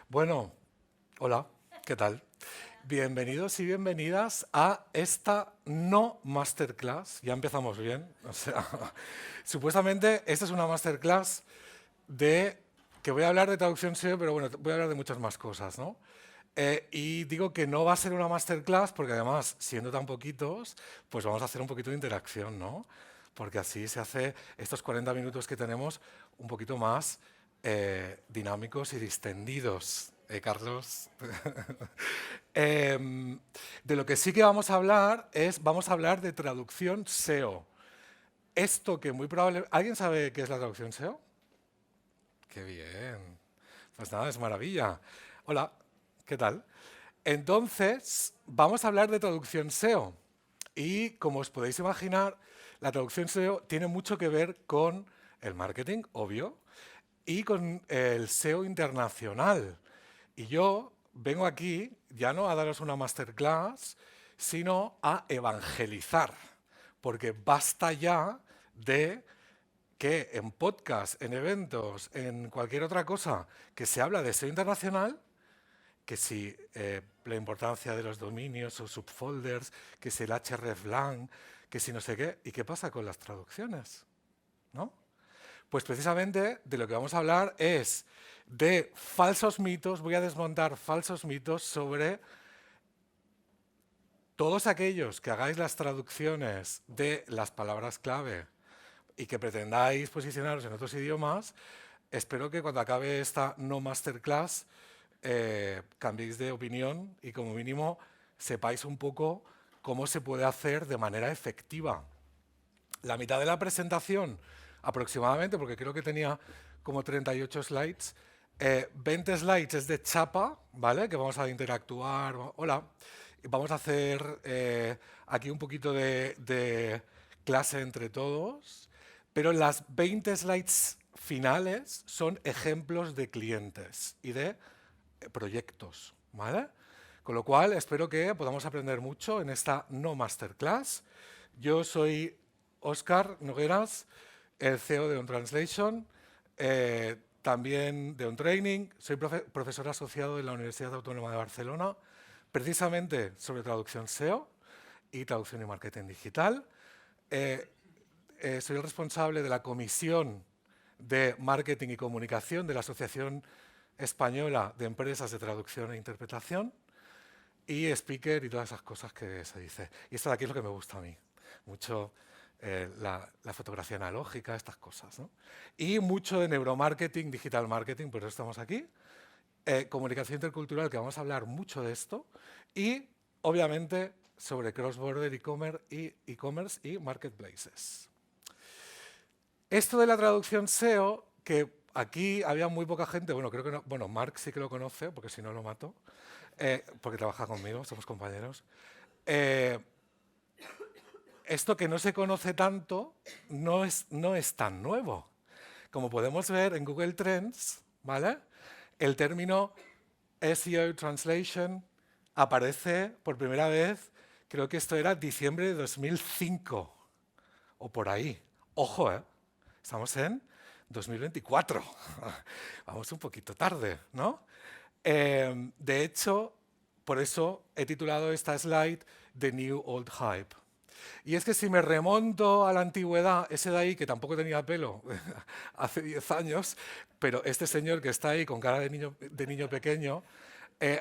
Bueno, hola, ¿qué tal? Bienvenidos y bienvenidas a esta no masterclass. Ya empezamos bien. O sea, supuestamente esta es una masterclass de que voy a hablar de traducción SEO, pero bueno, voy a hablar de muchas más cosas, ¿no? Y digo que no va a ser una masterclass porque además, siendo tan poquitos, pues vamos a hacer un poquito de interacción, ¿no? Porque así se hace estos 40 minutos que tenemos un poquito más dinámicos y distendidos. Carlos? Em, de lo que sí que vamos a hablar vamos a hablar de traducción SEO. Esto que muy probable... ¿Alguien sabe qué es la traducción SEO? Qué bien. Pues nada, es maravilla. Hola, ¿qué tal? Entonces, vamos a hablar de traducción SEO. Y como os podéis imaginar, la traducción SEO tiene mucho que ver con el marketing, obvio, y con el SEO internacional. Y yo vengo aquí ya no a daros una masterclass, sino a evangelizar, porque basta ya de que en podcast, en eventos, en cualquier otra cosa que se habla de SEO internacional, que si la importancia de los dominios o subfolders, que si el hreflang, que si no sé qué, ¿y qué pasa con las traducciones? ¿No? Pues precisamente de lo que vamos a hablar es de falsos mitos, voy a desmontar falsos mitos sobre todos aquellos que hagáis las traducciones de las palabras clave y que pretendáis posicionaros en otros idiomas. Espero que cuando acabe esta no masterclass cambiéis de opinión y como mínimo sepáis un poco cómo se puede hacer de manera efectiva. La mitad de la presentación, aproximadamente, porque creo que tenía como 38 slides, 20 slides es de chapa, ¿vale? Que vamos a interactuar. Hola. Vamos a hacer aquí un poquito de clase entre todos, pero las 20 slides finales son ejemplos de clientes y de proyectos, ¿vale? Con lo cual, espero que podamos aprender mucho en esta no masterclass. Yo soy Óscar Nogueras, el CEO de OnTranslation, también de OnTraining. Soy profesor asociado en la Universidad Autónoma de Barcelona, precisamente sobre traducción SEO y traducción y marketing digital. Eh, soy el responsable de la comisión de marketing y comunicación de la Asociación Española de Empresas de Traducción e Interpretación y speaker y todas esas cosas que se dice. Y esto de aquí es lo que me gusta a mí, mucho la fotografía analógica, estas cosas, ¿no? Y mucho de neuromarketing, digital marketing, por eso estamos aquí. Comunicación intercultural, que vamos a hablar mucho de esto. Y, obviamente, sobre cross-border e-commerce y marketplaces. Esto de la traducción SEO, que aquí había muy poca gente, bueno, creo que no, bueno, Mark sí que lo conoce, porque si no lo mato, porque trabaja conmigo, somos compañeros. Eh, Esto que no se conoce tanto no es tan nuevo. Como podemos ver en Google Trends, ¿vale? El término SEO Translation aparece por primera vez, creo que esto era diciembre de 2005 o por ahí. Ojo, ¿eh? Estamos en 2024. Vamos un poquito tarde, ¿no? De hecho, por eso he titulado esta slide The New Old Hype. Y es que si me remonto a la antigüedad, ese de ahí que tampoco tenía pelo hace 10 años, pero este señor que está ahí con cara de niño pequeño,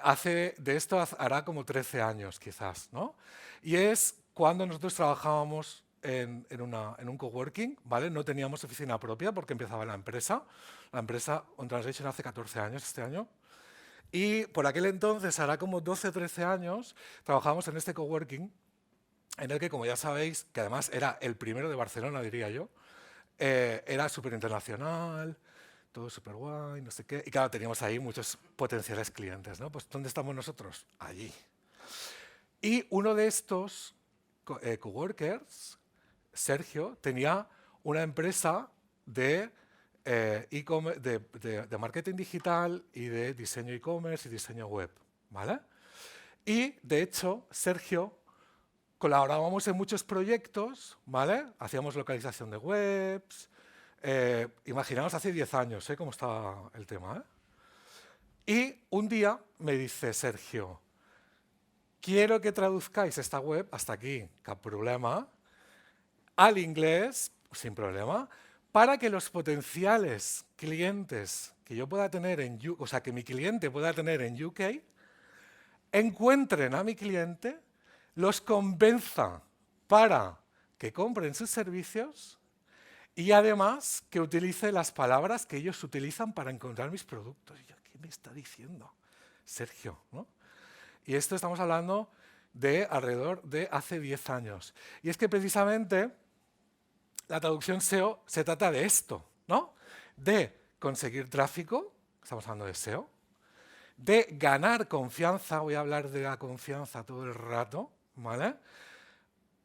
hace de esto hará como 13 años quizás, ¿no? Y es cuando nosotros trabajábamos en un coworking, ¿vale? No teníamos oficina propia porque empezaba la empresa. La empresa OnTranslation hace 14 años este año. Y por aquel entonces, hará como 12 o 13 años, trabajábamos en este coworking en el que, como ya sabéis, que además era el primero de Barcelona, diría yo, era súper internacional, todo súper guay, no sé qué. Y claro, teníamos ahí muchos potenciales clientes, ¿no? Pues ¿dónde estamos nosotros? Allí. Y uno de estos coworkers, Sergio, tenía una empresa de, de marketing digital y de diseño e-commerce y diseño web, ¿vale? Y, de hecho, Sergio colaborábamos en muchos proyectos, ¿vale? Hacíamos localización de webs. Imaginaos hace 10 años, ¿eh? Cómo estaba el tema, ¿eh? Y un día me dice Sergio, quiero que traduzcáis esta web, hasta aquí, cap problema, al inglés, sin problema, para que los potenciales clientes que yo pueda tener o sea, que mi cliente pueda tener en UK, encuentren a mi cliente, los convenza para que compren sus servicios y además que utilice las palabras que ellos utilizan para encontrar mis productos. Y yo, ¿qué me está diciendo Sergio? ¿No? Y esto estamos hablando de alrededor de hace 10 años. Y es que precisamente la traducción SEO se trata de esto, ¿no? De conseguir tráfico, estamos hablando de SEO, de ganar confianza, voy a hablar de la confianza todo el rato, ¿vale?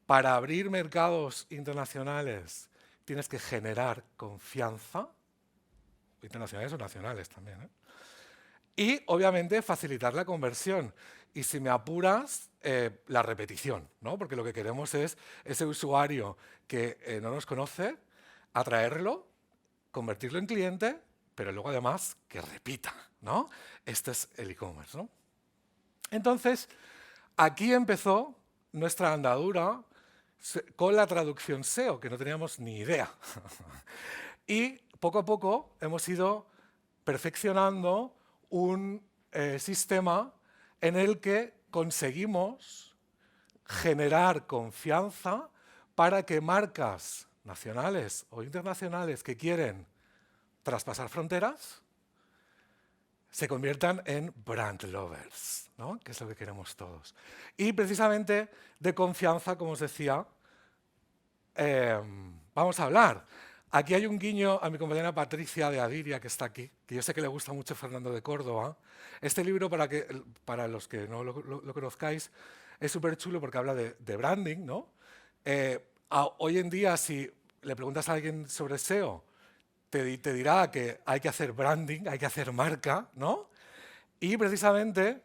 Para abrir mercados internacionales tienes que generar confianza, internacionales o nacionales también, ¿eh? Y, obviamente, facilitar la conversión. Y si me apuras, la repetición, ¿no? Porque lo que queremos es ese usuario que no nos conoce, atraerlo, convertirlo en cliente, pero luego además que repita, ¿no? Este es el e-commerce, ¿no? Entonces, aquí empezó nuestra andadura con la traducción SEO, que no teníamos ni idea. Y poco a poco hemos ido perfeccionando un sistema en el que conseguimos generar confianza para que marcas nacionales o internacionales que quieren traspasar fronteras se conviertan en brand lovers, ¿no? Que es lo que queremos todos. Y precisamente de confianza, como os decía, vamos a hablar. Aquí hay un guiño a mi compañera Patricia de Adiria, que está aquí, que yo sé que le gusta mucho Fernando de Córdoba. Este libro, para los que no lo conozcáis, es súper chulo porque habla de branding, ¿no? Hoy en día, si le preguntas a alguien sobre SEO, te dirá que hay que hacer branding, hay que hacer marca, ¿no? Y precisamente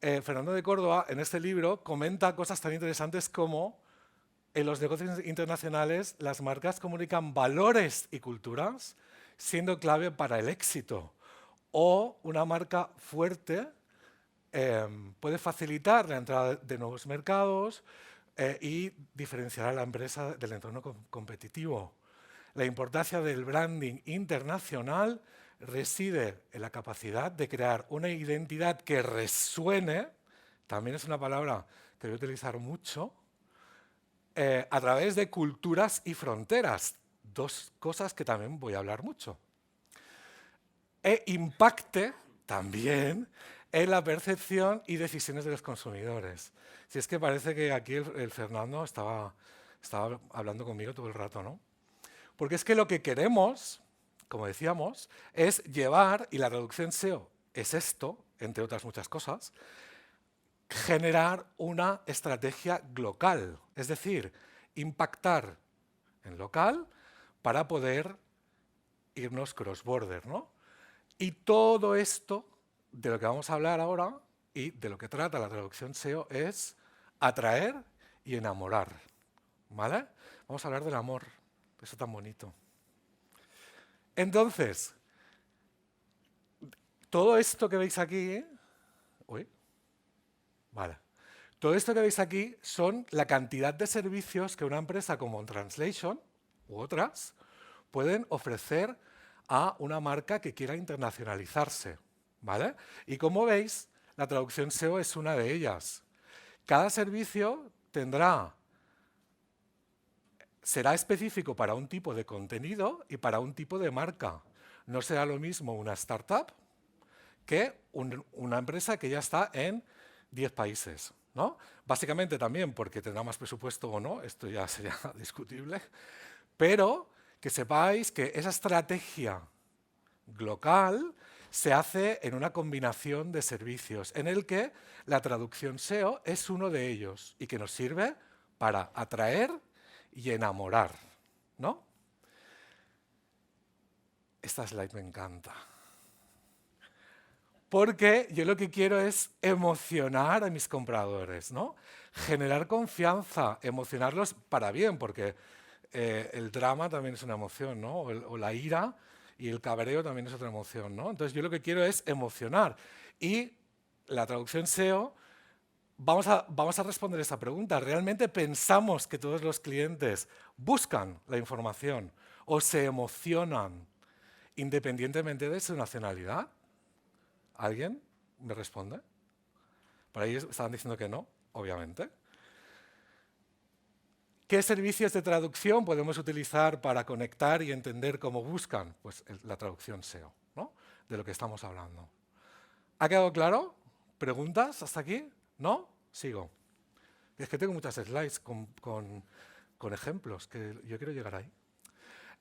Fernando de Córdoba, en este libro, comenta cosas tan interesantes como en los negocios internacionales las marcas comunican valores y culturas, siendo clave para el éxito. O una marca fuerte puede facilitar la entrada de nuevos mercados y diferenciar a la empresa del entorno competitivo. La importancia del branding internacional reside en la capacidad de crear una identidad que resuene, también es una palabra que voy a utilizar mucho, a través de culturas y fronteras, dos cosas que también voy a hablar mucho. E impacte también en la percepción y decisiones de los consumidores. Si es que parece que aquí el Fernando estaba hablando conmigo todo el rato, ¿no? Porque es que lo que queremos, como decíamos, es llevar, y la traducción SEO es esto, entre otras muchas cosas, generar una estrategia local, es decir, impactar en local para poder irnos cross-border, ¿no? Y todo esto de lo que vamos a hablar ahora y de lo que trata la traducción SEO es atraer y enamorar, ¿vale? Vamos a hablar del amor, eso tan bonito. Entonces, todo esto que veis aquí, vale. Todo esto que veis aquí son la cantidad de servicios que una empresa como Translation u otras pueden ofrecer a una marca que quiera internacionalizarse, ¿vale? Y como veis, la traducción SEO es una de ellas. Cada servicio será específico para un tipo de contenido y para un tipo de marca. No será lo mismo una startup que una empresa que ya está en 10 países, ¿no? Básicamente también porque tendrá más presupuesto o no, esto ya sería discutible, pero que sepáis que esa estrategia local se hace en una combinación de servicios en el que la traducción SEO es uno de ellos y que nos sirve para atraer y enamorar, ¿no? Esta slide me encanta. Porque yo lo que quiero es emocionar a mis compradores, ¿no? Generar confianza, emocionarlos para bien, porque el drama también es una emoción, ¿no? O la ira, Y el cabreo también es otra emoción, ¿no? Entonces yo lo que quiero es emocionar. Y la traducción SEO, vamos a responder esta pregunta. ¿Realmente pensamos que todos los clientes buscan la información o se emocionan independientemente de su nacionalidad? ¿Alguien me responde? Por ahí estaban diciendo que no, obviamente. ¿Qué servicios de traducción podemos utilizar para conectar y entender cómo buscan? Pues la traducción SEO, ¿no? De lo que estamos hablando. ¿Ha quedado claro? ¿Preguntas hasta aquí? ¿No? Sigo. Es que tengo muchas slides con ejemplos, que yo quiero llegar ahí.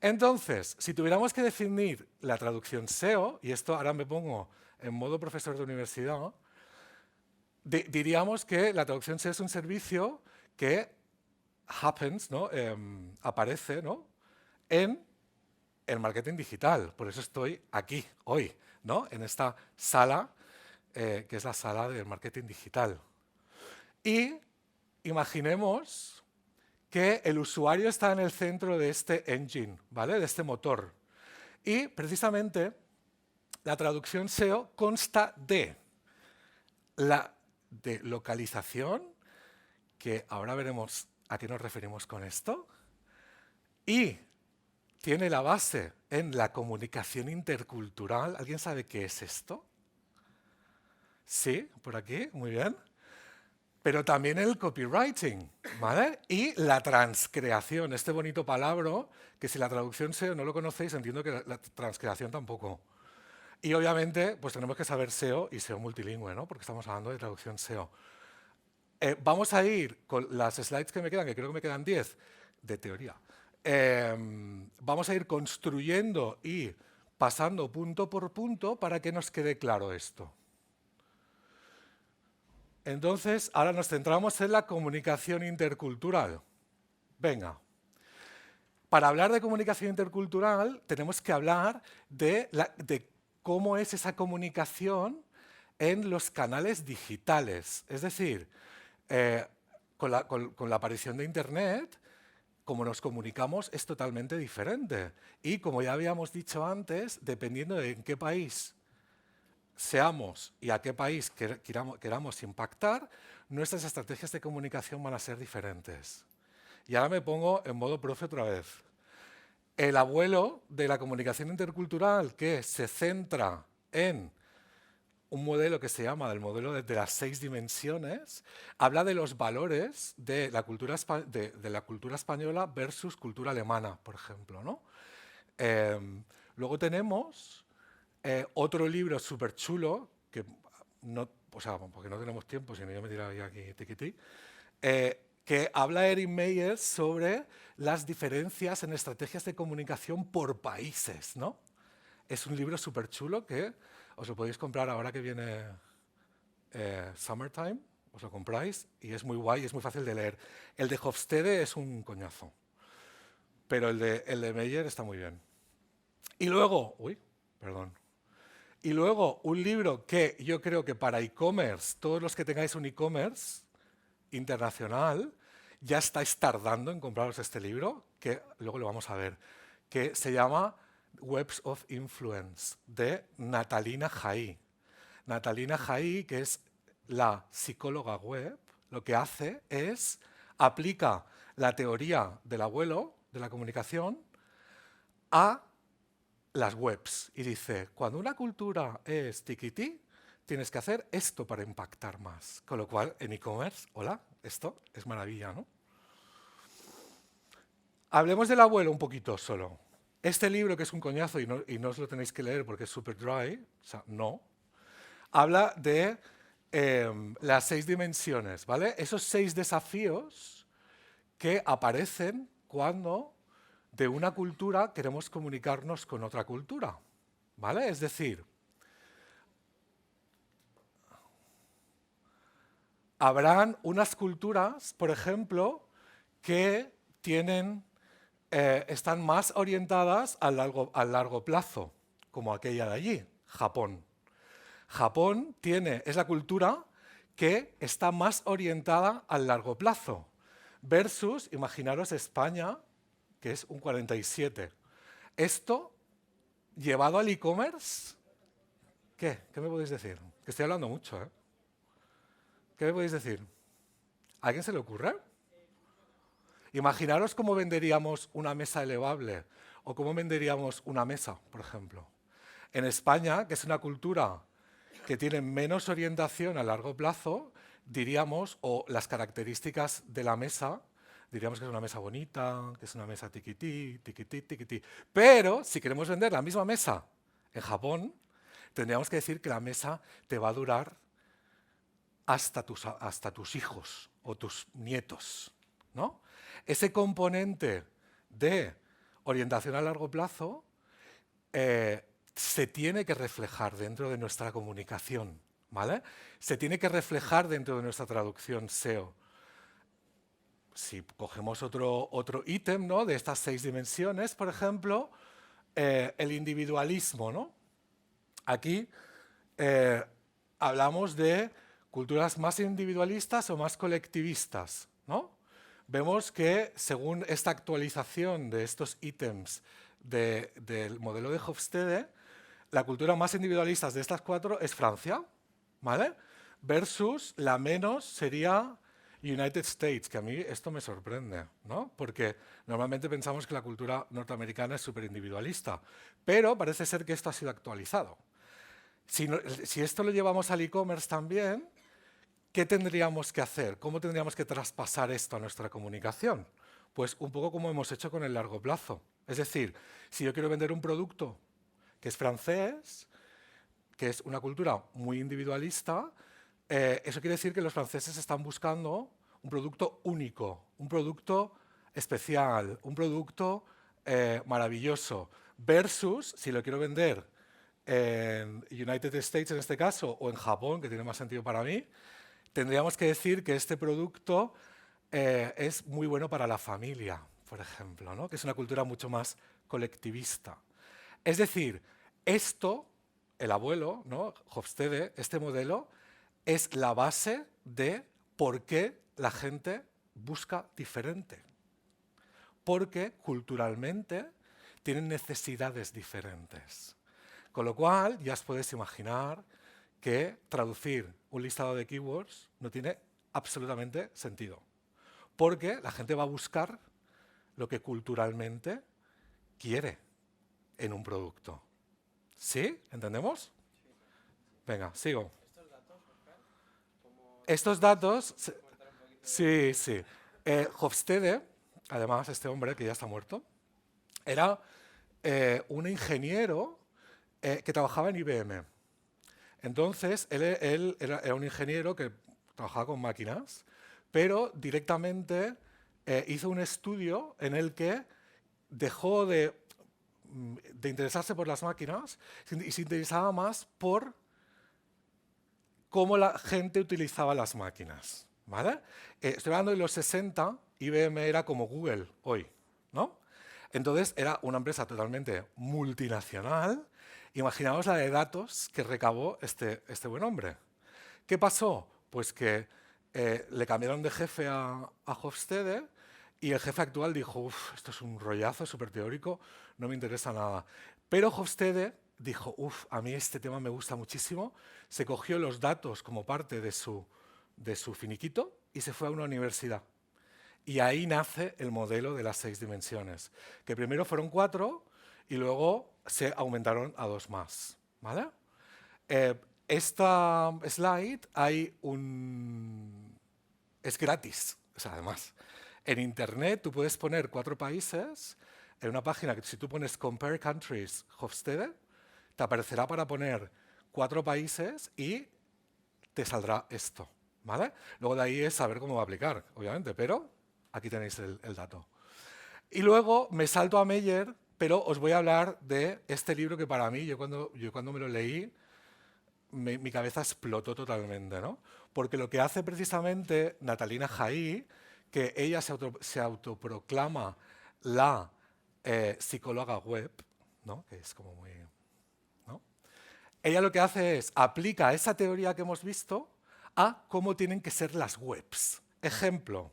Entonces, si tuviéramos que definir la traducción SEO, y esto ahora me pongo en modo profesor de universidad, diríamos que la traducción SEO es un servicio que ¿no? Aparece, ¿no? En el marketing digital. Por eso estoy aquí hoy, ¿no? En esta sala, que es la sala del marketing digital. Y imaginemos que el usuario está en el centro de este engine, ¿vale? De este motor. Y precisamente la traducción SEO consta de localización, que ahora veremos a qué nos referimos con esto, y tiene la base en la comunicación intercultural. ¿Alguien sabe qué es esto? Sí, por aquí, muy bien. Pero también el copywriting, ¿vale? Y la transcreación, este bonito palabra, que si la traducción SEO no lo conocéis, entiendo que la transcreación tampoco. Y obviamente, pues tenemos que saber SEO y SEO multilingüe, ¿no? Porque estamos hablando de traducción SEO. Vamos a ir con las slides que me quedan, que creo que me quedan 10, de teoría. Vamos a ir construyendo y pasando punto por punto para que nos quede claro esto. Entonces, ahora nos centramos en la comunicación intercultural. Venga. Para hablar de comunicación intercultural, tenemos que hablar de cómo es esa comunicación en los canales digitales. Es decir, con la aparición de Internet, como nos comunicamos es totalmente diferente. Y como ya habíamos dicho antes, dependiendo de en qué país seamos y a qué país queramos impactar, nuestras estrategias de comunicación van a ser diferentes. Y ahora me pongo en modo profe otra vez. El abuelo de la comunicación intercultural, que se centra en un modelo que se llama el modelo de las 6 dimensiones, habla de los valores de la cultura española versus cultura alemana, por ejemplo, ¿no? Luego tenemos otro libro súper chulo, que no, o sea, porque no tenemos tiempo, si no yo me tiraría aquí tiquití, que habla Erin Meyer sobre las diferencias en estrategias de comunicación por países, ¿no? Es un libro súper chulo que os lo podéis comprar ahora que viene Summertime, os lo compráis y es muy guay y es muy fácil de leer. El de Hofstede es un coñazo, pero el de Meyer está muy bien. Y luego, y luego un libro que yo creo que para e-commerce, todos los que tengáis un e-commerce internacional, ya estáis tardando en compraros este libro, que luego lo vamos a ver, que se llama Webs of Influence, de Natalina Jaí. Natalina Jaí, que es la psicóloga web, lo que hace es aplica la teoría del abuelo de la comunicación a las webs y dice, cuando una cultura es tiquití, tienes que hacer esto para impactar más. Con lo cual, en e-commerce, hola, esto es maravilla, ¿no? Hablemos del abuelo un poquito solo. Este libro, que es un coñazo y no os lo tenéis que leer porque es super dry, o sea, no, habla de las 6 dimensiones, ¿vale? Esos 6 desafíos que aparecen cuando de una cultura queremos comunicarnos con otra cultura, ¿vale? Es decir, habrán unas culturas, por ejemplo, que están más orientadas al largo plazo, como aquella de allí, Japón. Japón es la cultura que está más orientada al largo plazo, versus, imaginaros España, que es un 47. Esto Llevado al e-commerce, ¿qué? ¿Qué me podéis decir? Que estoy hablando mucho, ¿eh? ¿Qué me podéis decir? ¿A alguien se le ocurre? Imaginaros cómo venderíamos una mesa elevable o cómo venderíamos una mesa, por ejemplo. En España, que es una cultura que tiene menos orientación a largo plazo, diríamos, o las características de la mesa, diríamos que es una mesa bonita, que es una mesa tiquití, tiquití, tiquití. Pero si queremos vender la misma mesa en Japón, tendríamos que decir que la mesa te va a durar hasta tus hijos o tus nietos, ¿no? Ese componente de orientación a largo plazo se tiene que reflejar dentro de nuestra comunicación, ¿vale? Se tiene que reflejar dentro de nuestra traducción SEO. Si cogemos otro ítem, ¿no?, de estas 6 dimensiones, por ejemplo, el individualismo, ¿no? Aquí hablamos de culturas más individualistas o más colectivistas, ¿no? Vemos que según esta actualización de estos ítems del modelo de Hofstede, la cultura más individualista de estas 4 es Francia, ¿vale? Versus la menos sería United States, que a mí esto me sorprende, ¿no? Porque normalmente pensamos que la cultura norteamericana es súper individualista, pero parece ser que esto ha sido actualizado. Si esto lo llevamos al e-commerce también, ¿qué tendríamos que hacer? ¿Cómo tendríamos que traspasar esto a nuestra comunicación? Pues un poco como hemos hecho con el largo plazo. Es decir, si yo quiero vender un producto que es francés, que es una cultura muy individualista, eso quiere decir que los franceses están buscando un producto único, un producto especial, un producto maravilloso, versus, si lo quiero vender en United States en este caso, o en Japón, que tiene más sentido para mí, tendríamos que decir que este producto es muy bueno para la familia, por ejemplo, ¿no?, que es una cultura mucho más colectivista. Es decir, esto, el abuelo, ¿no?, Hofstede, este modelo, es la base de por qué la gente busca diferente. Porque culturalmente tienen necesidades diferentes. Con lo cual, ya os podéis imaginar que traducir un listado de keywords no tiene absolutamente sentido. Porque la gente va a buscar lo que culturalmente quiere en un producto. ¿Sí? ¿Entendemos? Venga, sigo. Estos datos, sí, sí. Hofstede, además, este hombre que ya está muerto, era un ingeniero que trabajaba en IBM. Entonces, él era un ingeniero que trabajaba con máquinas, pero directamente hizo un estudio en el que dejó de interesarse por las máquinas y se interesaba más por cómo la gente utilizaba las máquinas, ¿vale? Estoy hablando de los 60, IBM era como Google hoy, ¿no? Entonces era una empresa totalmente multinacional. Imaginaos la de datos que recabó este buen hombre. ¿Qué pasó? Pues que le cambiaron de jefe a Hofstede y el jefe actual dijo, uff, esto es un rollazo súper teórico, no me interesa nada. Pero Hofstede dijo, uff, a mí este tema me gusta muchísimo, se cogió los datos como parte de su finiquito y se fue a una universidad. Y ahí nace el modelo de las 6 dimensiones, que primero fueron 4 y luego se aumentaron a 2 más, ¿vale? Esta slide es gratis, o sea, además. En internet tú puedes poner 4 países en una página que si tú pones Compare Countries Hofstede, te aparecerá para poner 4 países y te saldrá esto, ¿vale? Luego de ahí es saber cómo va a aplicar, obviamente, pero aquí tenéis el dato. Y luego me salto a Meyer, pero os voy a hablar de este libro que para mí, yo cuando me lo leí, mi cabeza explotó totalmente, ¿no? Porque lo que hace precisamente Natalina Jaí, que ella se autoproclama la psicóloga web, ¿no?, que es como muy, ¿no? Ella lo que hace es aplica esa teoría que hemos visto a cómo tienen que ser las webs. Ejemplo,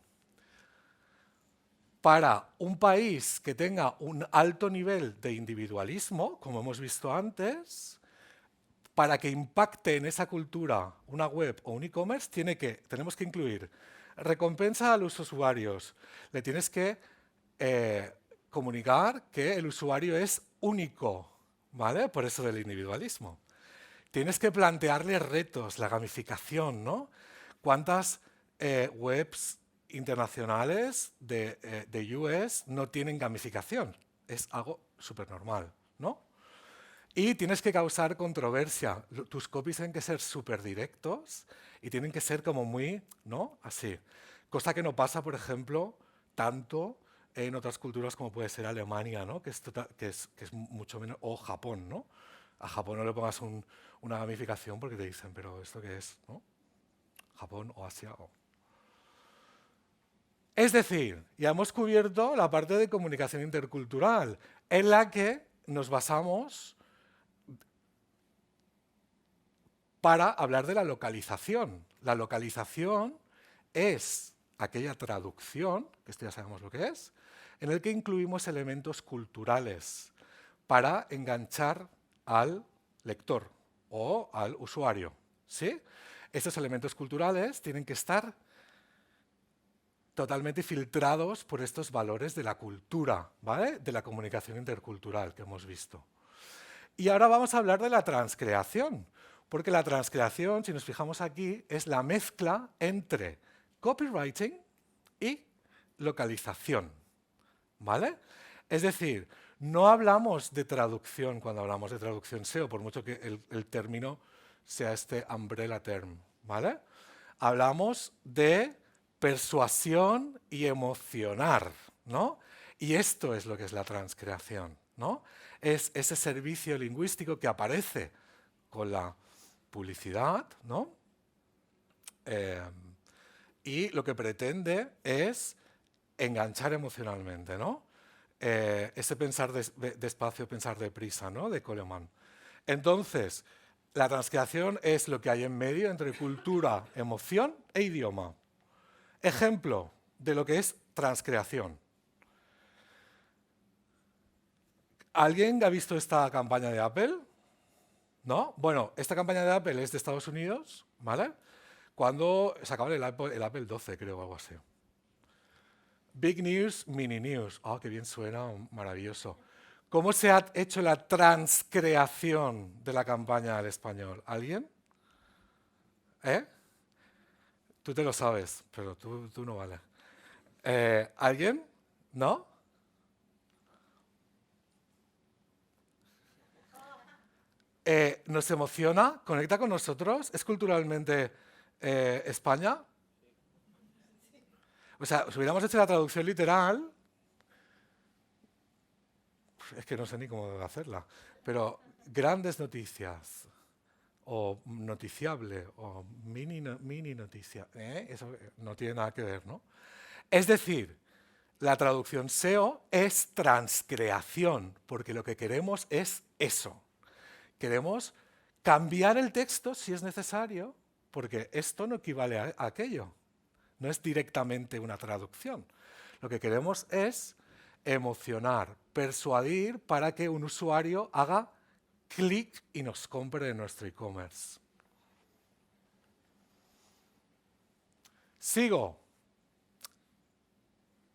para un país que tenga un alto nivel de individualismo, como hemos visto antes, para que impacte en esa cultura una web o un e-commerce, tenemos que incluir recompensa a los usuarios. Le tienes que comunicar que el usuario es único, ¿vale? Por eso del individualismo. Tienes que plantearle retos, la gamificación, ¿no? ¿Cuántas webs internacionales de US no tienen gamificación? Es algo súper normal, ¿no? Y tienes que causar controversia. Tus copies tienen que ser súper directos y tienen que ser como muy, ¿no? Así. Cosa que no pasa, por ejemplo, tanto en otras culturas como puede ser Alemania, ¿no? Que es mucho menos, o Japón, ¿no? A Japón no le pongas una gamificación porque te dicen, pero ¿esto qué es? ¿No? Japón o Asia. Es decir, ya hemos cubierto la parte de comunicación intercultural, en la que nos basamos para hablar de la localización. La localización es aquella traducción, que esto ya sabemos lo que es, en el que incluimos elementos culturales para enganchar al lector o al usuario, ¿sí? Estos elementos culturales tienen que estar totalmente filtrados por estos valores de la cultura, ¿vale? De la comunicación intercultural que hemos visto. Y ahora vamos a hablar de la transcreación, porque la transcreación, si nos fijamos aquí, es la mezcla entre copywriting y localización, ¿vale? Es decir, no hablamos de traducción cuando hablamos de traducción SEO, por mucho que el término sea este umbrella term, ¿vale? Hablamos de persuasión y emocionar, ¿no? Y esto es lo que es la transcreación, ¿no? Es ese servicio lingüístico que aparece con la publicidad, ¿no? Y lo que pretende es enganchar emocionalmente, ¿no? Ese pensar despacio, pensar deprisa, ¿no? De Coleman. Entonces, la transcreación es lo que hay en medio entre cultura, emoción e idioma. Ejemplo de lo que es transcreación. ¿Alguien ha visto esta campaña de Apple? ¿No? Bueno, esta campaña de Apple es de Estados Unidos, ¿vale? Cuando sacaban el Apple 12, creo, o algo así. Big News, Mini News. Ah, qué bien suena, maravilloso. ¿Cómo se ha hecho la transcreación de la campaña al español? ¿Alguien? ¿Eh? Tú te lo sabes, pero tú no vale. ¿Alguien? ¿No? ¿Nos emociona? ¿Conecta con nosotros? ¿Es culturalmente España? O sea, si hubiéramos hecho la traducción literal, es que no sé ni cómo hacerla, pero grandes noticias, o noticiable, o mini noticia, eso no tiene nada que ver, ¿no? Es decir, la traducción SEO es transcreación, porque lo que queremos es eso. Queremos cambiar el texto si es necesario, porque esto no equivale a aquello. No es directamente una traducción. Lo que queremos es emocionar, persuadir para que un usuario haga clic y nos compre en nuestro e-commerce. Sigo.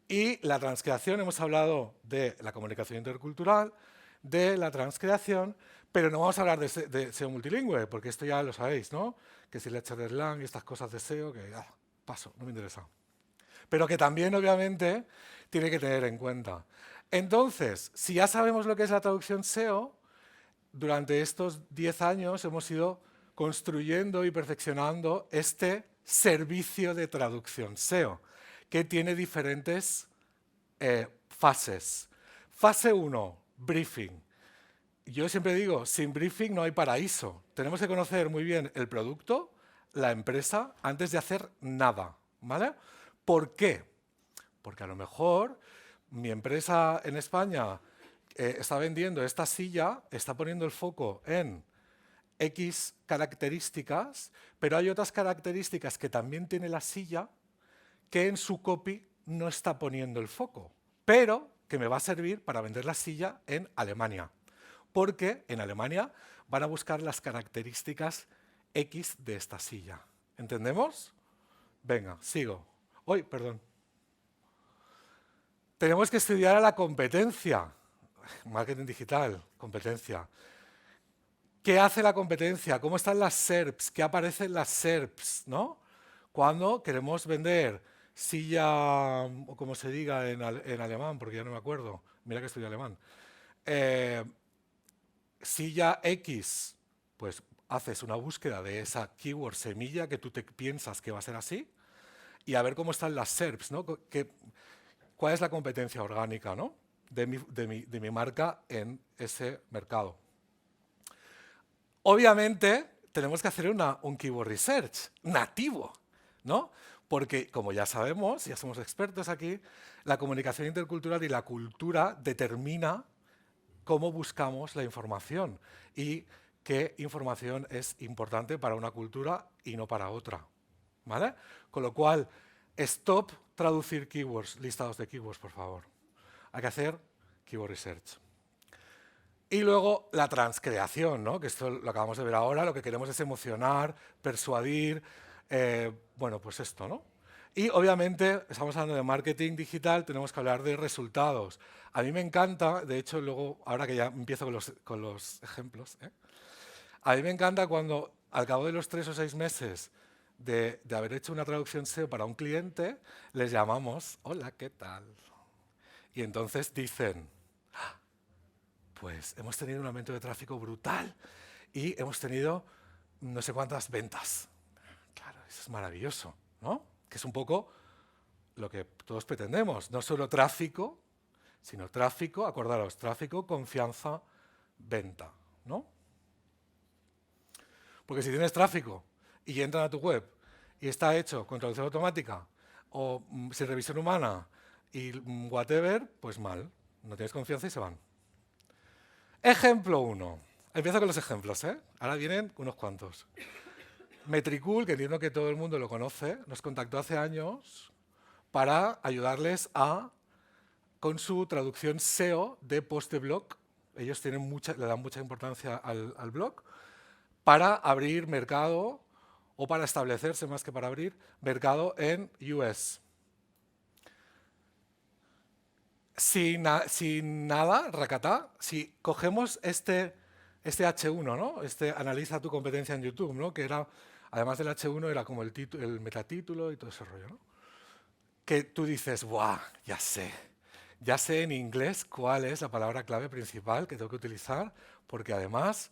Y la transcreación, hemos hablado de la comunicación intercultural, de la transcreación, pero no vamos a hablar de SEO multilingüe, porque esto ya lo sabéis, ¿no? Que si Lecture-Erlang y estas cosas de SEO, que paso, no me interesa. Pero que también, obviamente, tiene que tener en cuenta. Entonces, si ya sabemos lo que es la traducción SEO, durante estos 10 años hemos ido construyendo y perfeccionando este servicio de traducción SEO, que tiene diferentes fases. Fase 1, briefing. Yo siempre digo, sin briefing no hay paraíso. Tenemos que conocer muy bien el producto, la empresa, antes de hacer nada, ¿vale? ¿Por qué? Porque a lo mejor mi empresa en España está vendiendo esta silla, está poniendo el foco en X características, pero hay otras características que también tiene la silla que en su copy no está poniendo el foco. pero que me va a servir para vender la silla en Alemania, porque en Alemania van a buscar las características X de esta silla. ¿Entendemos? Venga, sigo. Uy, perdón. Tenemos que estudiar a la competencia. Marketing digital, competencia. ¿Qué hace la competencia? ¿Cómo están las SERPs? ¿Qué aparecen las SERPs? ¿No? Cuando queremos vender silla, o como se diga en alemán, porque ya no me acuerdo, mira que estudio alemán, silla X, pues haces una búsqueda de esa keyword semilla que tú te piensas que va a ser así y a ver cómo están las SERPs, ¿no? ¿Cuál es la competencia orgánica, ¿no? de mi marca en ese mercado? Obviamente tenemos que hacer un keyword research nativo, ¿no? Porque, como ya sabemos, ya somos expertos aquí, la comunicación intercultural y la cultura determina cómo buscamos la información y qué información es importante para una cultura y no para otra, ¿vale? Con lo cual, stop traducir keywords, listados de keywords, por favor. Hay que hacer keyword research. Y luego la transcreación, ¿no? Que esto lo acabamos de ver ahora, lo que queremos es emocionar, persuadir, bueno, pues esto, ¿no? Y obviamente, estamos hablando de marketing digital, tenemos que hablar de resultados. A mí me encanta, de hecho, luego, ahora que ya empiezo con los ejemplos, a mí me encanta cuando al cabo de los 3 o 6 meses de haber hecho una traducción SEO para un cliente, les llamamos, hola, ¿qué tal? Y entonces dicen, pues hemos tenido un aumento de tráfico brutal y hemos tenido no sé cuántas ventas. Claro, eso es maravilloso, ¿no? Que es un poco lo que todos pretendemos, no solo tráfico, sino tráfico, acordaros, tráfico, confianza, venta, ¿no? Porque si tienes tráfico y entran a tu web y está hecho con traducción automática o sin revisión humana y whatever, pues mal, no tienes confianza y se van. Ejemplo 1. Empiezo con los ejemplos, ¿eh? Ahora vienen unos cuantos. Metricool, que entiendo que todo el mundo lo conoce, nos contactó hace años para ayudarles con su traducción SEO de post de blog. Ellos le dan mucha importancia al blog para abrir mercado o para establecerse más que para abrir mercado en US. Sin nada, racatá, si cogemos este H1, ¿no? Analiza tu competencia en YouTube, ¿no? Que era, además del H1, era como el metatítulo y todo ese rollo, ¿no? Que tú dices, ¡buah! Ya sé en inglés cuál es la palabra clave principal que tengo que utilizar, porque además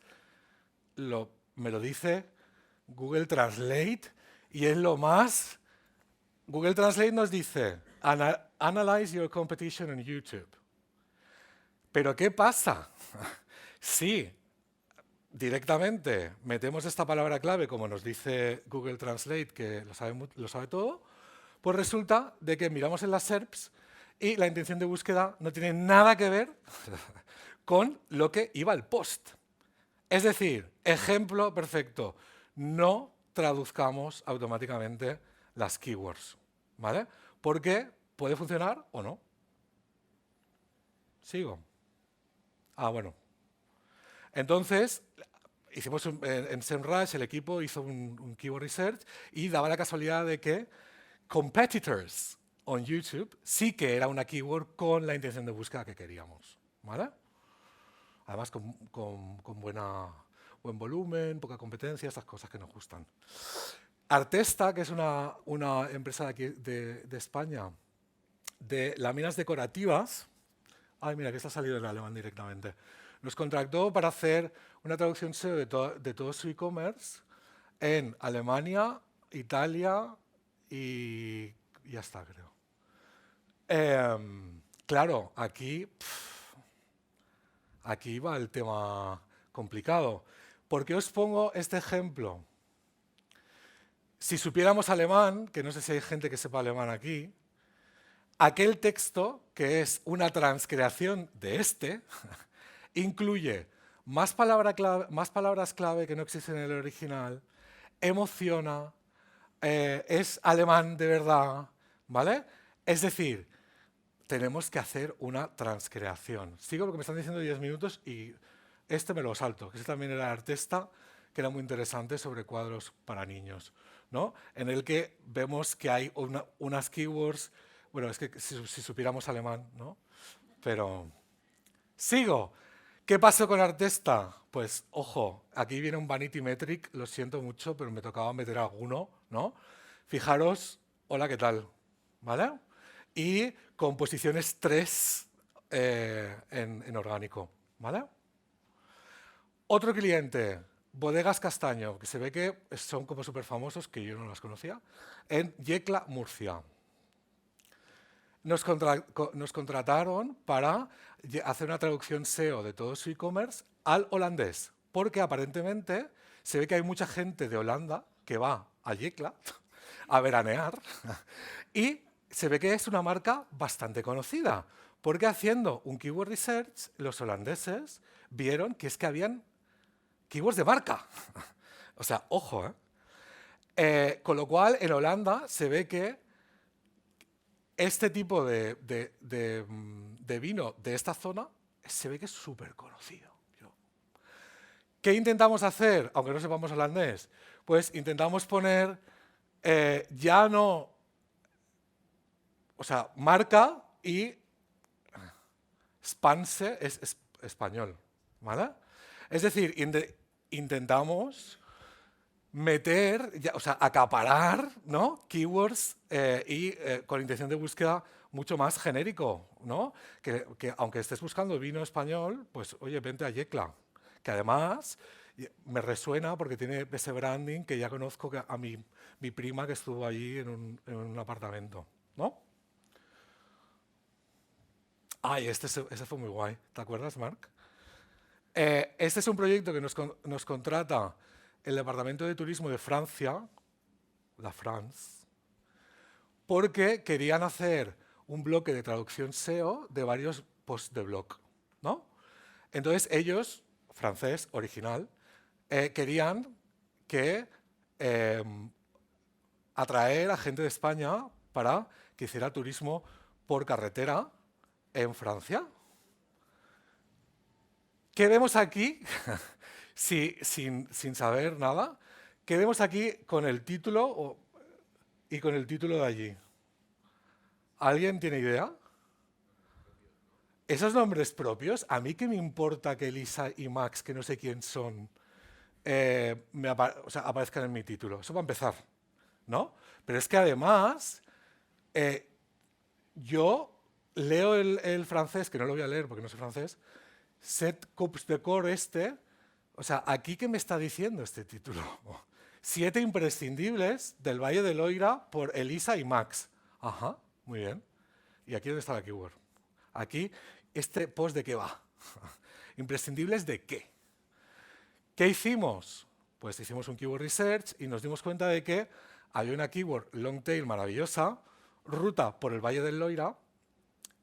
me lo dice Google Translate y es lo más... Google Translate nos dice, analyze your competition on YouTube. Pero ¿qué pasa? Si directamente metemos esta palabra clave, como nos dice Google Translate, que lo sabe todo, pues resulta de que miramos en las SERPs y la intención de búsqueda no tiene nada que ver con lo que iba al post. Es decir, ejemplo perfecto, no traduzcamos automáticamente las keywords, ¿vale? Porque puede funcionar o no. ¿Sigo? Bueno. Entonces, hicimos en SEMrush, el equipo hizo un keyword research y daba la casualidad de que competitors on YouTube sí que era una keyword con la intención de búsqueda que queríamos, ¿vale? Además, con buen volumen, poca competencia, esas cosas que nos gustan. Artesta, que es una empresa de aquí de España, de láminas decorativas. Ay, mira, que está salido en alemán directamente. Nos contrató para hacer una traducción SEO de todo su e-commerce en Alemania, Italia y ya está, creo. Claro, aquí va el tema complicado. ¿Por qué os pongo este ejemplo? Si supiéramos alemán, que no sé si hay gente que sepa alemán aquí, aquel texto, que es una transcreación de incluye más palabras clave que no existen en el original, emociona, es alemán de verdad, ¿vale? Es decir, tenemos que hacer una transcreación. Sigo porque me están diciendo 10 minutos y este me lo salto, que ese también era Artesta, que era muy interesante sobre cuadros para niños, ¿no? En el que vemos que hay unas keywords, bueno, es que si supiéramos alemán, ¿no? Pero sigo. ¿Qué pasó con Artesta? Pues, ojo, aquí viene un vanity metric, lo siento mucho, pero me tocaba meter alguno, ¿no? Fijaros, hola, ¿qué tal? ¿Vale? Y composiciones 3 en orgánico, ¿vale? Otro cliente, Bodegas Castaño, que se ve que son como súper famosos, que yo no las conocía, en Yecla, Murcia. Nos contrataron para hacer una traducción SEO de todo su e-commerce al holandés, porque aparentemente se ve que hay mucha gente de Holanda que va a Yecla a veranear y se ve que es una marca bastante conocida, porque haciendo un keyword research, los holandeses vieron que es que habían keywords de marca. O sea, ojo, con lo cual, en Holanda se ve que este tipo de vino de esta zona se ve que es súper conocido. ¿Qué intentamos hacer, aunque no sepamos holandés? Pues intentamos poner ya no, o sea, marca y Spanse es español, ¿vale? Es decir, intentamos meter, o sea, acaparar, ¿no? Keywords y con intención de búsqueda mucho más genérico, ¿no? Que aunque estés buscando vino español, pues oye, vente a Yecla, que además me resuena porque tiene ese branding que ya conozco a mi prima que estuvo allí en un apartamento, ¿no? Ay, ese fue muy guay, ¿te acuerdas, Marc? Este es un proyecto que nos contrata el Departamento de Turismo de Francia, la France, porque querían hacer un bloque de traducción SEO de varios posts de blog, ¿no? Entonces ellos, francés, original, querían que atraer a gente de España para que hiciera turismo por carretera en Francia. ¿Qué vemos aquí? sin saber nada. ¿Qué vemos aquí con el título y con el título de allí? ¿Alguien tiene idea? Esos nombres propios, a mí qué me importa que Elisa y Max, que no sé quién son, o sea, aparezcan en mi título. Eso va a empezar, ¿no? Pero es que además, yo leo el francés, que no lo voy a leer porque no sé francés, Set coups de core o sea, ¿aquí qué me está diciendo este título? 7 imprescindibles del Valle del Loira por Elisa y Max. Ajá, muy bien. ¿Y aquí dónde está la keyword? Aquí, este post de qué va. ¿Imprescindibles de qué? ¿Qué hicimos? Pues hicimos un keyword research y nos dimos cuenta de que había una keyword long tail maravillosa, ruta por el Valle del Loira,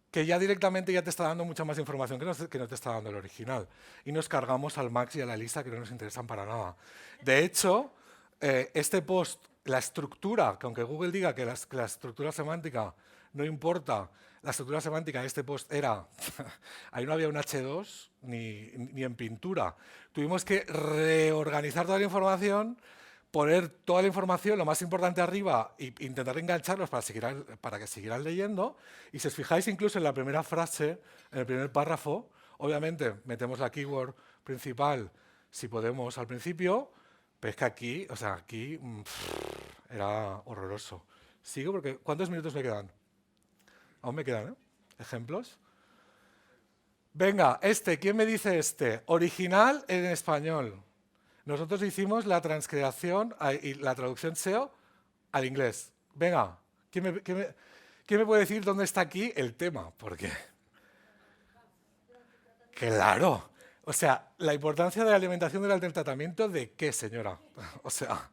que ya directamente ya te está dando mucha más información que no te está dando el original. Y nos cargamos al Max y a la Elisa que no nos interesan para nada. De hecho, este post, la estructura, que aunque Google diga que la estructura semántica no importa, la estructura semántica de este post era, ahí no había un H2 ni en pintura. Tuvimos que reorganizar toda la información, poner toda la información, lo más importante arriba, e intentar engancharlos para que siguieran leyendo. Y si os fijáis incluso en la primera frase, en el primer párrafo, obviamente metemos la keyword principal, si podemos, al principio, pero es que aquí, o sea, aquí era horroroso. Sigo porque ¿cuántos minutos me quedan? Aún me quedan, ¿eh? ¿Ejemplos? Venga, ¿quién me dice este? Original en español. Nosotros hicimos la transcreación y la traducción SEO al inglés. Venga, ¿quién me puede decir dónde está aquí el tema? Porque, claro, o sea, la importancia de la alimentación durante el tratamiento de qué, señora. O sea,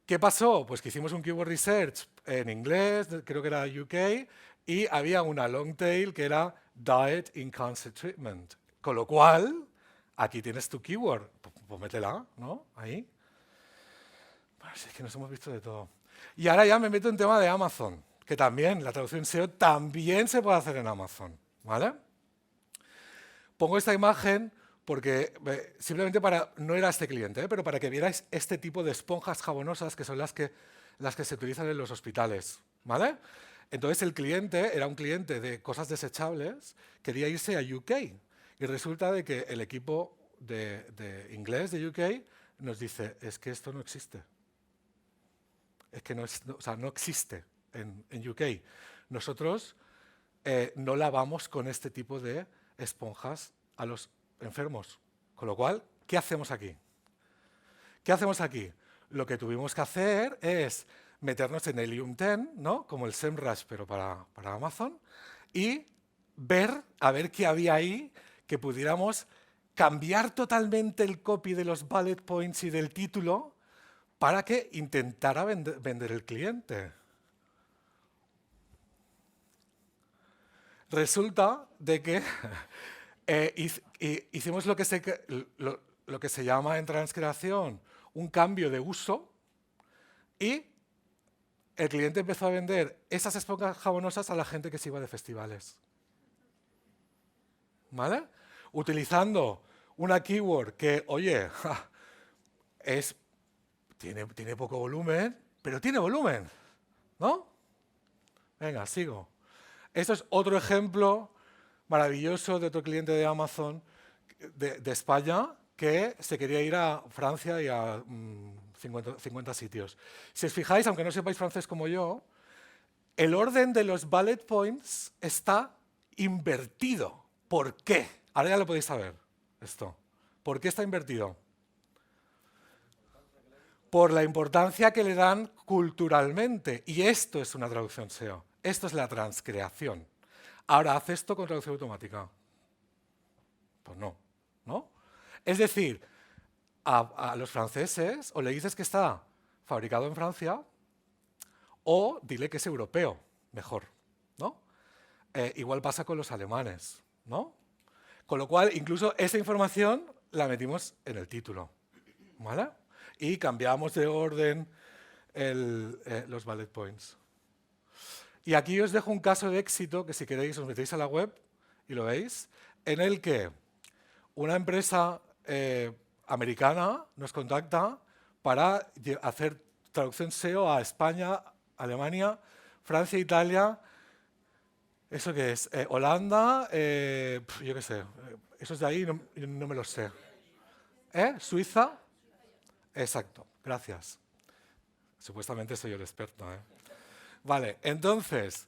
¿qué pasó? Pues que hicimos un keyword research en inglés, creo que era UK, y había una long tail que era diet in cancer treatment. Con lo cual, aquí tienes tu keyword, pues métela, ¿no? Ahí. Bueno, es que nos hemos visto de todo. Y ahora ya me meto en tema de Amazon, que también la traducción SEO también se puede hacer en Amazon, ¿vale? Pongo esta imagen porque simplemente no era este cliente, pero para que vierais este tipo de esponjas jabonosas que son las que se utilizan en los hospitales, ¿vale? Entonces el cliente era un cliente de cosas desechables, quería irse a UK y resulta de que el equipo de inglés de UK nos dice, es que esto no existe. Es que no existe en UK. Nosotros no lavamos con este tipo de esponjas a los enfermos. Con lo cual, ¿qué hacemos aquí? ¿Qué hacemos aquí? Lo que tuvimos que hacer es meternos en Helium 10, ¿no? Como el SEMrush, pero para Amazon, y a ver qué había ahí que pudiéramos cambiar totalmente el copy de los bullet points y del título para que intentara vender el cliente. Resulta de que hicimos lo que se llama en transcreación un cambio de uso y el cliente empezó a vender esas esponjas jabonosas a la gente que se iba de festivales. ¿Vale? Utilizando una keyword que, oye, tiene poco volumen, pero tiene volumen, ¿no? Venga, sigo. Esto es otro ejemplo maravilloso de otro cliente de Amazon de España que se quería ir a Francia y a 50 sitios. Si os fijáis, aunque no sepáis francés como yo, el orden de los bullet points está invertido. ¿Por qué? Ahora ya lo podéis saber, esto. ¿Por qué está invertido? Por la importancia que le dan culturalmente. Y esto es una traducción SEO. Esto es la transcreación. Ahora, ¿haz esto con traducción automática? Pues no, ¿no? Es decir, a los franceses o le dices que está fabricado en Francia o dile que es europeo, mejor, ¿no? Igual pasa con los alemanes, ¿no? Con lo cual, incluso esa información la metimos en el título, ¿vale? Y cambiamos de orden los bullet points. Y aquí os dejo un caso de éxito que si queréis os metéis a la web y lo veis, en el que una empresa americana nos contacta para hacer traducción SEO a España, Alemania, Francia, Italia, ¿eso qué es? Holanda, yo qué sé, esos de ahí no me los sé. ¿Suiza? Exacto, gracias. Supuestamente soy el experto, ¿eh? Vale, entonces,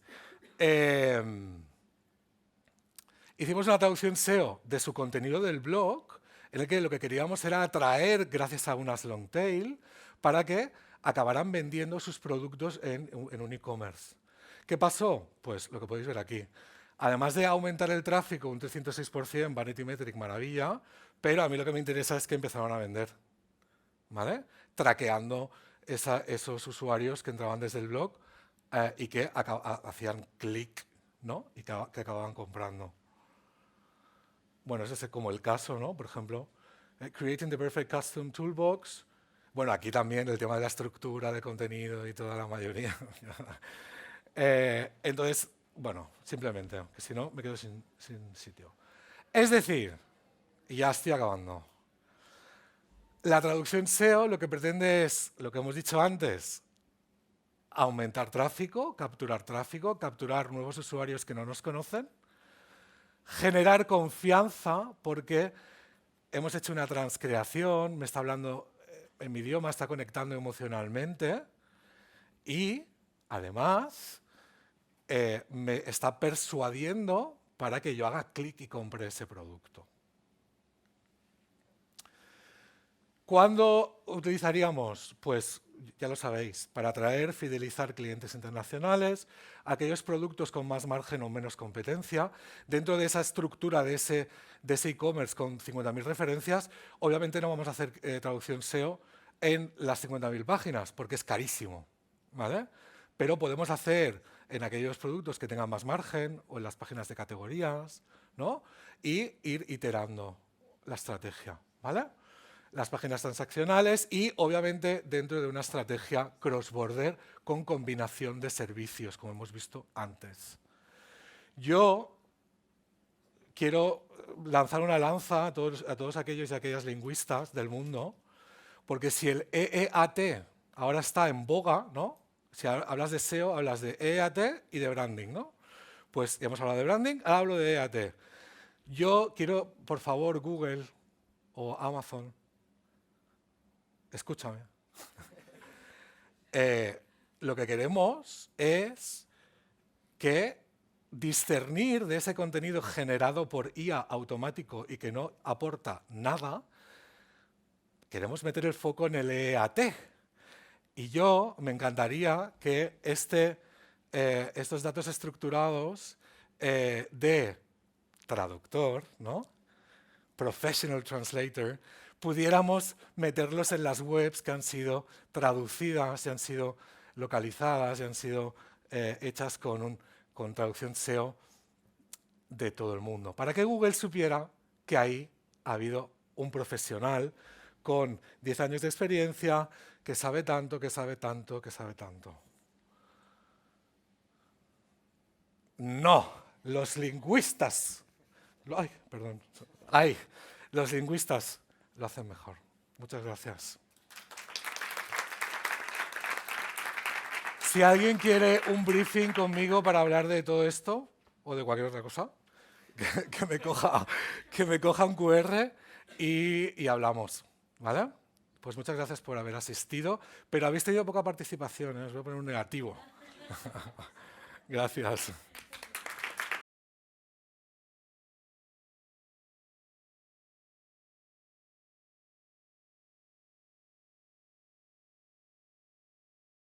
hicimos una traducción SEO de su contenido del blog, en el que lo que queríamos era atraer, gracias a unas long tail, para que acabaran vendiendo sus productos en un e-commerce. ¿Qué pasó? Pues lo que podéis ver aquí. Además de aumentar el tráfico un 306%, Vanity Metric, maravilla, pero a mí lo que me interesa es que empezaron a vender, ¿vale? Traqueando esos usuarios que entraban desde el blog y que hacían clic, ¿no? Y que acababan comprando. Bueno, ese es como el caso, ¿no? Por ejemplo, Creating the Perfect Custom Toolbox. Bueno, aquí también el tema de la estructura de contenido y toda la mayoría. Entonces, bueno, simplemente, que si no me quedo sin sitio. Es decir, y ya estoy acabando, la traducción SEO lo que pretende es, lo que hemos dicho antes, aumentar tráfico, capturar nuevos usuarios que no nos conocen, generar confianza porque hemos hecho una transcreación, me está hablando en mi idioma, está conectando emocionalmente y, además, me está persuadiendo para que yo haga clic y compre ese producto. ¿Cuándo utilizaríamos? Pues ya lo sabéis, para atraer, fidelizar clientes internacionales, aquellos productos con más margen o menos competencia. Dentro de esa estructura de ese e-commerce con 50.000 referencias, obviamente no vamos a hacer traducción SEO en las 50.000 páginas, porque es carísimo, ¿vale? Pero podemos hacer en aquellos productos que tengan más margen o en las páginas de categorías, ¿no? Y ir iterando la estrategia, ¿vale? las páginas transaccionales y, obviamente, dentro de una estrategia cross-border con combinación de servicios, como hemos visto antes. Yo quiero lanzar una lanza a todos aquellos y aquellas lingüistas del mundo, porque si el EEAT ahora está en boga, ¿no? Si hablas de SEO, hablas de EEAT y de branding, ¿no? Pues ya hemos hablado de branding, ahora hablo de EEAT. Yo quiero, por favor, Google o Amazon, escúchame. Lo que queremos es que discernir de ese contenido generado por IA automático y que no aporta nada, queremos meter el foco en el EAT. Y yo me encantaría que estos datos estructurados de traductor, ¿no? Professional Translator, pudiéramos meterlos en las webs que han sido traducidas, y han sido localizadas, y han sido hechas con traducción SEO de todo el mundo, para que Google supiera que ahí ha habido un profesional con 10 años de experiencia, que sabe tanto, que sabe tanto, que sabe tanto. No, los lingüistas. Ay, perdón. Ay, los lingüistas lo hacen mejor. Muchas gracias. Si alguien quiere un briefing conmigo para hablar de todo esto, o de cualquier otra cosa, que me coja un QR y hablamos, ¿vale? Pues muchas gracias por haber asistido, pero habéis tenido poca participación, ¿eh? Os voy a poner un negativo. Gracias.